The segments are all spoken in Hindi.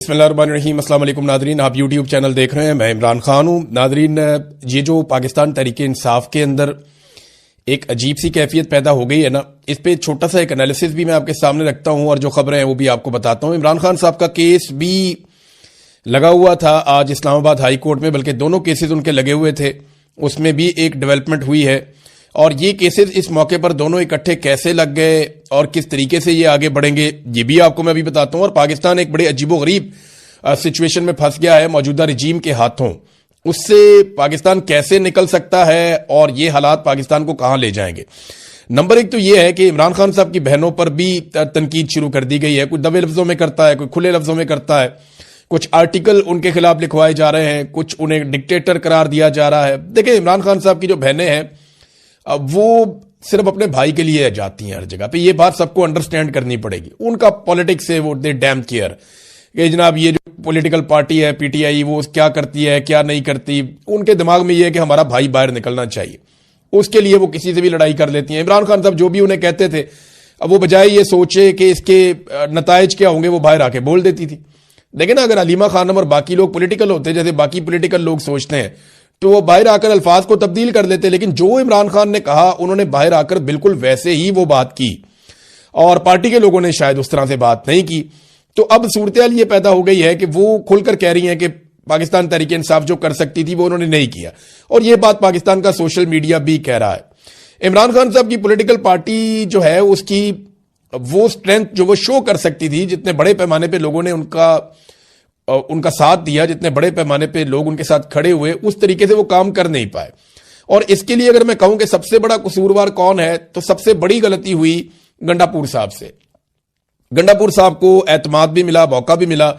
बिस्मिल्लाहिर्रहमानिर्रहीम। अस्सलाम वालेकुम नादरीन, आप यूट्यूब चैनल देख रहे हैं, मैं इमरान खान हूं। नादरीन, ये जो पाकिस्तान तहरीक इंसाफ के अंदर एक अजीब सी कैफियत पैदा हो गई है ना, इस पे छोटा सा एक एनालिसिस भी मैं आपके सामने रखता हूं और जो खबरें हैं वो भी आपको बताता हूं। इमरान खान साहब का केस भी लगा हुआ था आज इस्लामाबाद हाई कोर्ट में, बल्कि दोनों केसेस उनके लगे हुए थे, उसमें भी एक डेवलपमेंट हुई है। और ये केसेस इस मौके पर दोनों इकट्ठे कैसे लग गए और किस तरीके से ये आगे बढ़ेंगे ये भी आपको मैं अभी बताता हूं। और पाकिस्तान एक बड़े अजीबोगरीब सिचुएशन में फंस गया है मौजूदा रिजीम के हाथों। उससे पाकिस्तान कैसे निकल सकता है और ये हालात पाकिस्तान को कहां ले जाएंगे। नंबर एक तो ये है कि इमरान खान साहब की बहनों पर भी तनकीद शुरू कर दी गई है। कोई दबे लफ्जों में करता है, कोई खुले लफ्जों में करता है, कुछ आर्टिकल उनके खिलाफ लिखवाए जा रहे हैं, कुछ उन्हें डिक्टेटर करार दिया जा रहा है। देखिए, इमरान खान साहब की जो बहनें हैं वो सिर्फ अपने भाई के लिए जाती हैं हर जगह पे, ये बात सबको अंडरस्टैंड करनी पड़ेगी। उनका पॉलिटिक्स है, वो दे डैम केयर कि जनाब ये जो पॉलिटिकल पार्टी है पीटीआई वो क्या करती है क्या नहीं करती, उनके दिमाग में ये है कि हमारा भाई बाहर निकलना चाहिए, उसके लिए वो किसी से भी लड़ाई कर लेती हैं। इमरान खान साहब जो भी उन्हें कहते थे, अब वो बजाय ये सोचे कि इसके नताइज क्या होंगे, वो बाहर आके बोल देती थी। देखिए ना, अगर अलीमा खानम और बाकी लोग पॉलिटिकल होते जैसे बाकी पॉलिटिकल लोग सोचते हैं तो वो बाहर आकर अल्फाज को तब्दील कर लेते, लेकिन जो इमरान खान ने कहा उन्होंने बाहर आकर बिल्कुल वैसे ही वो बात की और पार्टी के लोगों ने शायद उस तरह से बात नहीं की। तो अब सूरत ये पैदा हो गई है कि वो खुलकर कह रही हैं कि पाकिस्तान तहरीक इंसाफ जो कर सकती थी वो उन्होंने नहीं किया, और ये बात पाकिस्तान का सोशल मीडिया भी कह रहा है। इमरान खान साहब की पॉलिटिकल पार्टी जो है उसकी वो स्ट्रेंथ जो वो शो कर सकती थी, जितने बड़े पैमाने पे लोगों ने उनका साथ दिया, जितने बड़े पैमाने पे लोग उनके साथ खड़े हुए, उस तरीके से वो काम कर नहीं पाए। और इसके लिए अगर मैं कहूं कि सबसे बड़ा कसूरवार कौन है, तो सबसे बड़ी गलती हुई गंडापुर साहब से। गंडापुर साहब को एतमाद भी मिला, मौका भी मिला,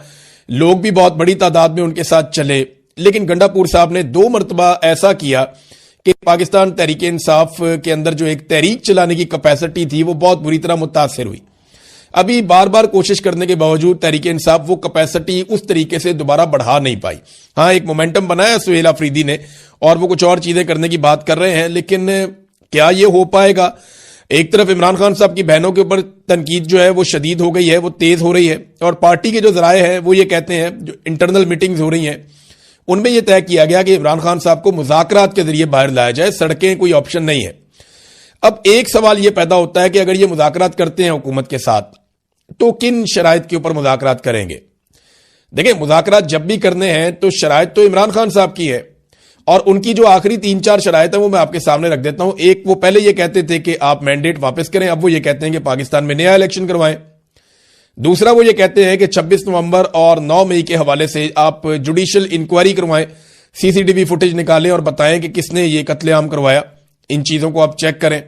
लोग भी बहुत बड़ी तादाद में उनके साथ चले, लेकिन गंडापुर साहब ने 2 मरतबा ऐसा किया कि पाकिस्तान तहरीक इंसाफ के अंदर जो एक तहरीक चलाने की कैपेसिटी थी वो बहुत बुरी तरह मुतासिर हुई। अभी बार बार कोशिश करने के बावजूद तहरीक इंसाफ वो कैपेसिटी उस तरीके से दोबारा बढ़ा नहीं पाई। हाँ, एक मोमेंटम बनाया सुहेल अफरीदी ने और वो कुछ और चीजें करने की बात कर रहे हैं, लेकिन क्या ये हो पाएगा। एक तरफ इमरान खान साहब की बहनों के ऊपर तनकीद जो है वो शदीद हो गई है, वो तेज हो रही है, और पार्टी के जो जराए हैं वो ये कहते हैं, जो इंटरनल मीटिंग्स हो रही हैं उनमें यह तय किया गया कि इमरान खान साहब को मुज़ाकरात के जरिए बाहर लाया जाए, सड़कें कोई ऑप्शन नहीं है। अब एक सवाल यह पैदा होता है कि अगर ये मुज़ाकरात करते हैं हुकूमत के साथ तो किन शराइत के ऊपर मुज़ाकरात करेंगे। देखिए, मुज़ाकरात जब भी करने हैं तो शराइत तो इमरान खान साहब की है, और उनकी जो आखिरी 3-4 शराइत है वो मैं आपके सामने रख देता हूं। एक, वो पहले ये कहते थे कि आप मैंडेट वापस करें, अब वो ये कहते हैं कि पाकिस्तान में नया इलेक्शन करवाएं। दूसरा, वो ये कहते हैं कि 26 नवंबर और 9 मई के हवाले से आप जुडिशियल इंक्वायरी करवाएं, सीसीटीवी फुटेज निकालें और बताएं कि किसने ये कत्लेआम करवाया, इन चीजों को आप चेक करें।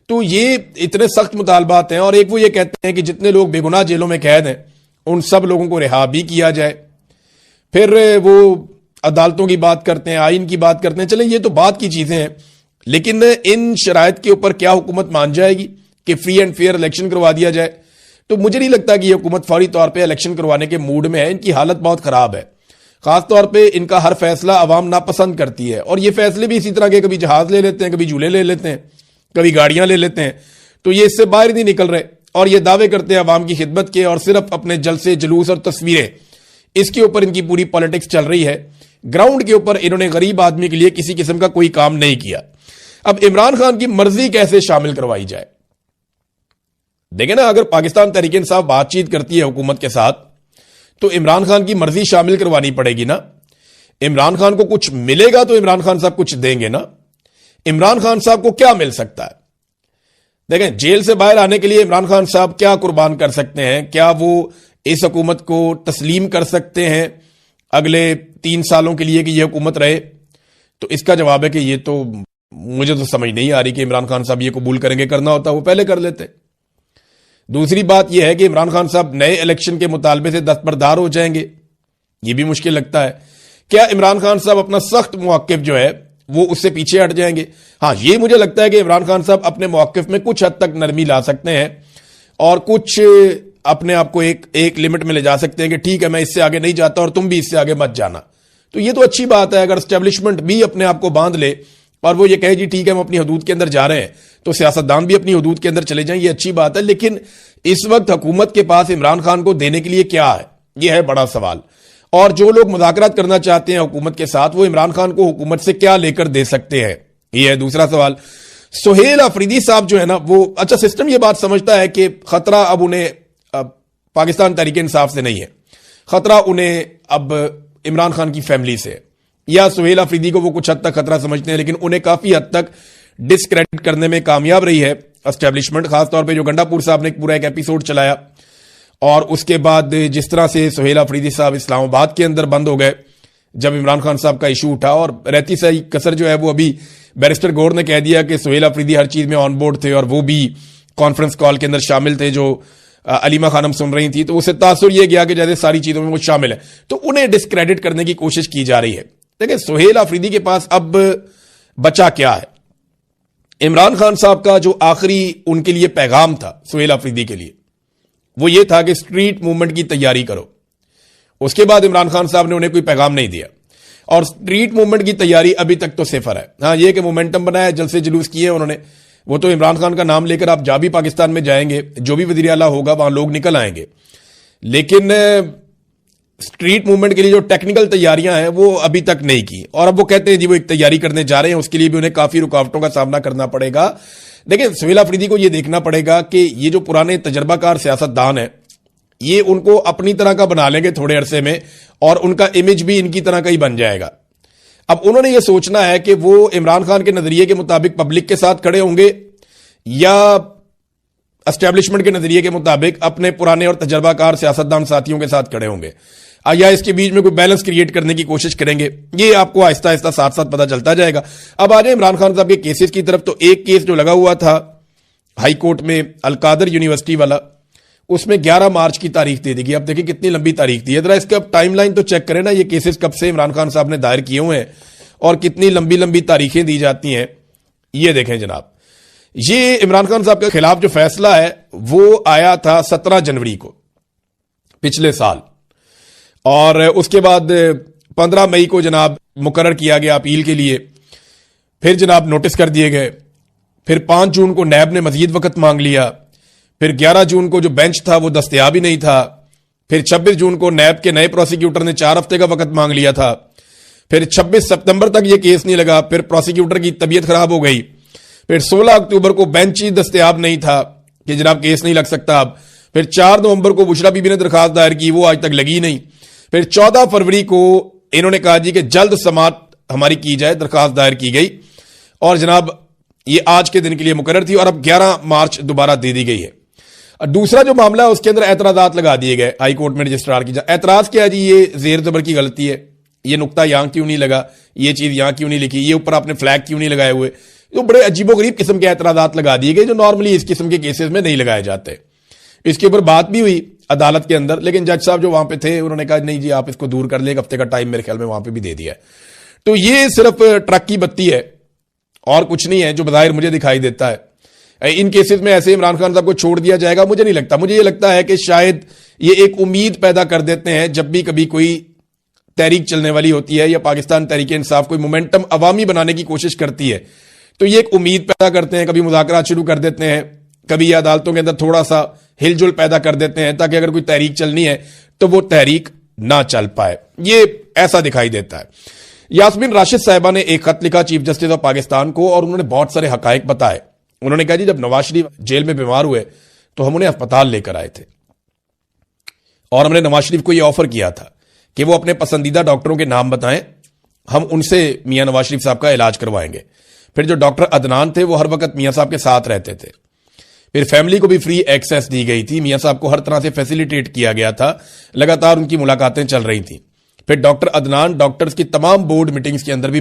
तो ये इतने सख्त मुतालबात हैं। और एक, वो ये कहते हैं कि जितने लोग बेगुनाह जेलों में कैद हैं उन सब लोगों को रिहा भी किया जाए। फिर वो अदालतों की बात करते हैं, आइन की बात करते हैं। चले, ये तो बात की चीजें हैं, लेकिन इन शराइत के ऊपर क्या हुकूमत मान जाएगी कि फ्री एंड फेयर इलेक्शन करवा दिया जाए? तो मुझे नहीं लगता कि यह हुकूमत फौरी तौर पर इलेक्शन करवाने के मूड में है। इनकी हालत बहुत खराब है, खासतौर पर इनका हर फैसला अवाम नापसंद करती है, और ये फैसले भी इसी तरह के, कभी जहाज ले लेते हैं, कभी झूले ले लेते हैं, कभी गाड़ियां ले लेते हैं, तो ये इससे बाहर नहीं निकल रहे। और ये दावे करते हैं अवाम की खिदमत के, और सिर्फ अपने जलसे जुलूस और तस्वीरें, इसके ऊपर इनकी पूरी पॉलिटिक्स चल रही है। ग्राउंड के ऊपर इन्होंने गरीब आदमी के लिए किसी किस्म का कोई काम नहीं किया। अब इमरान खान की मर्जी कैसे शामिल करवाई जाए? देखें ना, अगर पाकिस्तान तहरीक इंसाफ बातचीत करती है हुकूमत के साथ तो इमरान खान की मर्जी शामिल करवानी पड़ेगी ना। इमरान खान को कुछ मिलेगा तो इमरान खान साहब कुछ देंगे ना। इमरान खान साहब को क्या मिल सकता है? देखें, जेल से बाहर आने के लिए इमरान खान साहब क्या कुर्बान कर सकते हैं? क्या वो इस हुकूमत को तस्लीम कर सकते हैं अगले 3 सालों के लिए कि यह हुकूमत रहे? तो इसका जवाब है कि ये तो मुझे तो समझ नहीं आ रही कि इमरान खान साहब ये कबूल करेंगे। करना होता वो पहले कर लेते। दूसरी बात यह है कि इमरान खान साहब नए इलेक्शन के मुतालबे से दस्तबरदार हो जाएंगे, ये भी मुश्किल लगता है। क्या इमरान खान साहब अपना सख्त मौक़िफ़ जो है वो उससे पीछे हट जाएंगे? हाँ, ये मुझे लगता है कि इमरान खान साहब अपने मौक़िफ़ में कुछ हद तक नरमी ला सकते हैं और कुछ अपने आप को एक लिमिट में ले जा सकते हैं कि ठीक है, मैं इससे आगे नहीं जाता और तुम भी इससे आगे मत जाना। तो ये तो अच्छी बात है। अगर एस्टेब्लिशमेंट भी अपने आप को बांध ले और वो ये कहे जी ठीक है हम अपनी हदूद के अंदर जा रहे हैं, तो सियासतदान भी अपनी हदूद के अंदर चले जाएं, ये अच्छी बात है। लेकिन इस वक्त हुकूमत के पास इमरान खान को देने के लिए क्या है? यह है बड़ा सवाल। और जो लोग मुज़ाकरात करना चाहते हैं हुकूमत के साथ, वो इमरान खान को हुकूमत से क्या लेकर दे सकते हैं, यह है दूसरा सवाल। सुहेल अफरीदी साहब जो है ना, वो अच्छा सिस्टम ये बात समझता है कि खतरा अब उन्हें पाकिस्तान तहरीक इंसाफ से नहीं है, खतरा उन्हें अब इमरान खान की फैमिली से है। या सुहेल अफरीदी को वो कुछ हद तक खतरा समझते हैं, लेकिन उन्हें काफी हद तक डिस्क्रेडिट करने में कामयाब रही है एस्टेब्लिशमेंट। खासतौर पे जो गंडापुर साहब ने पूरा एक एपिसोड चलाया, और उसके बाद जिस तरह से सुहेल अफरीदी साहब इस्लामाबाद के अंदर बंद हो गए जब इमरान खान साहब का इशू उठा, और रहती सही कसर जो है वो अभी बैरिस्टर गौर ने कह दिया कि सुहेल अफरीदी हर चीज में ऑन बोर्ड थे और वो भी कॉन्फ्रेंस कॉल के अंदर शामिल थे जो अलीमा खानम सुन रही थी, तो उसे तासुर यह गया कि जैसे सारी चीजों में वो शामिल है, तो उन्हें डिस्क्रेडिट करने की कोशिश की जा रही है। देखिए सुहेल अफरीदी के पास अब बचा क्या है। इमरान खान साहब का जो आखिरी उनके लिए पैगाम था सुहेल अफरीदी के लिए, वो ये था कि स्ट्रीट मूवमेंट की तैयारी करो। उसके बाद इमरान खान साहब ने उन्हें कोई पैगाम नहीं दिया, और स्ट्रीट मूवमेंट की तैयारी अभी तक तो सिफर है। हाँ, ये कि मोमेंटम बनाया, जलसे जुलूस किए उन्होंने, वो तो इमरान खान का नाम लेकर आप जहां भी पाकिस्तान में जाएंगे, जो भी वजीर आला होगा वहां लोग निकल आएंगे, लेकिन स्ट्रीट मूवमेंट के लिए जो टेक्निकल तैयारियां हैं वो अभी तक नहीं की। और अब वो कहते हैं जी वो एक तैयारी करने जा रहे हैं, उसके लिए भी उन्हें काफी रुकावटों का सामना करना पड़ेगा। देखिए सुहेल अफरीदी को यह देखना पड़ेगा कि ये जो पुराने तजर्बाकार सियासतदान है, ये उनको अपनी तरह का बना लेंगे थोड़े अरसे में, और उनका इमेज भी इनकी तरह का ही बन जाएगा। अब उन्होंने यह सोचना है कि वो इमरान खान के नजरिए के मुताबिक पब्लिक के साथ खड़े होंगे या एस्टेब्लिशमेंट के नजरिए के मुताबिक अपने पुराने और तजर्बाकार सियासतदान साथियों के साथ खड़े होंगे, या इसके बीच में कोई बैलेंस क्रिएट करने की कोशिश करेंगे। ये आपको आहिस्ता आहिस्ता साथ साथ पता चलता जाएगा। अब आ जाए इमरान खान साहब के केसेस की तरफ, तो एक केस जो लगा हुआ था हाई कोर्ट में अलकादर यूनिवर्सिटी वाला, उसमें 11 मार्च की तारीख दे दी गई। अब देखिए कितनी लंबी तारीख थी, जरा इसका टाइमलाइन तो चेक करें ना, ये केसेस कब से इमरान खान साहब ने दायर किए हुए हैं और कितनी लंबी लंबी तारीखें दी जाती हैं। ये देखें जनाब, ये इमरान खान साहब के खिलाफ जो फैसला है वो आया था 17 जनवरी को पिछले साल, और उसके बाद 15 मई को जनाब मुकर्रर किया गया अपील के लिए, फिर जनाब नोटिस कर दिए गए, फिर 5 जून को नैब ने मजीद वक्त मांग लिया, फिर 11 जून को जो बेंच था वो दस्तयाब ही नहीं था, फिर 26 जून को नैब के नए प्रोसिक्यूटर ने 4 हफ्ते का वक्त मांग लिया था, फिर 26 सितंबर तक ये केस नहीं लगा, फिर प्रोसिक्यूटर की तबीयत खराब हो गई, फिर 16 अक्टूबर को बेंच ही दस्तयाब नहीं था कि जनाब केस नहीं लग सकता अब, फिर 4 नवंबर को बुशरा बीबी ने दरखास्त दायर की, वो आज तक लगी नहीं, फिर 14 फरवरी को इन्होंने कहा जी कि जल्द समाअत हमारी की जाए, दरखास्त दायर की गई, और जनाब ये आज के दिन के लिए मुकर्रर थी, और अब 11 मार्च दोबारा दे दी गई है। दूसरा जो मामला है उसके अंदर एतराजात लगा दिए गए हाई कोर्ट में रजिस्ट्रार की। एतराज क्या है जी, ये जेर जबर की गलती है, ये नुक्ता यहां क्यों नहीं लगा, ये चीज यहां क्यों नहीं लिखी, ये ऊपर आपने फ्लैग क्यों नहीं लगाए हुए, तो बड़े अजीबोगरीब किस्म के एतराजात लगा दिए गए जो नॉर्मली इस किस्म के केसेस में नहीं लगाए जाते। इसके ऊपर बात भी हुई अदालत के अंदर, लेकिन जज साहब जो वहां पे थे उन्होंने कहा नहीं जी आप इसको दूर कर ले, एक हफ्ते का टाइम मेरे ख्याल में वहां पे भी दे दिया है। तो ये सिर्फ ट्रक की बत्ती है और कुछ नहीं है जो बज़ाहिर मुझे दिखाई देता है। इन केसेस में ऐसे इमरान खान साहब को छोड़ दिया जाएगा, मुझे नहीं लगता। मुझे ये लगता है कि शायद ये एक उम्मीद पैदा कर देते हैं, जब भी कभी कोई तहरीक चलने वाली होती है या पाकिस्तान तहरीक इंसाफ कोई मोमेंटम अवामी बनाने की कोशिश करती है, तो ये एक उम्मीद पैदा करते हैं, कभी मुज़ाकरात शुरू कर देते हैं, कभी ये अदालतों के अंदर थोड़ा सा हिलजुल पैदा कर देते हैं ताकि अगर कोई तहरीक चलनी है तो वो तहरीक ना चल पाए। ये ऐसा दिखाई देता है। यास्मीन राशिद साहिबा ने एक खत लिखा चीफ जस्टिस ऑफ पाकिस्तान को, और उन्होंने बहुत सारे हकायक बताए। उन्होंने कहा जी जब नवाज शरीफ जेल में बीमार हुए तो हम उन्हें अस्पताल लेकर आए थे, और हमने नवाज शरीफ को यह ऑफर किया था कि वो अपने पसंदीदा डॉक्टरों के नाम बताएं, हम उनसे मियां नवाज शरीफ साहब का इलाज करवाएंगे। फिर जो डॉक्टर अदनान थे वो हर वक्त मियां साहब के साथ रहते थे। फिर फैमिली को भी फ्री एक्सेस दी गई थी, मियां साहब को हर तरह से फैसिलिटेट किया गया था, लगातार उनकी मुलाकातें चल रही थी। फिर डॉक्टर अदनान डॉक्टर्स की तमाम बोर्ड मीटिंग्स के अंदर भी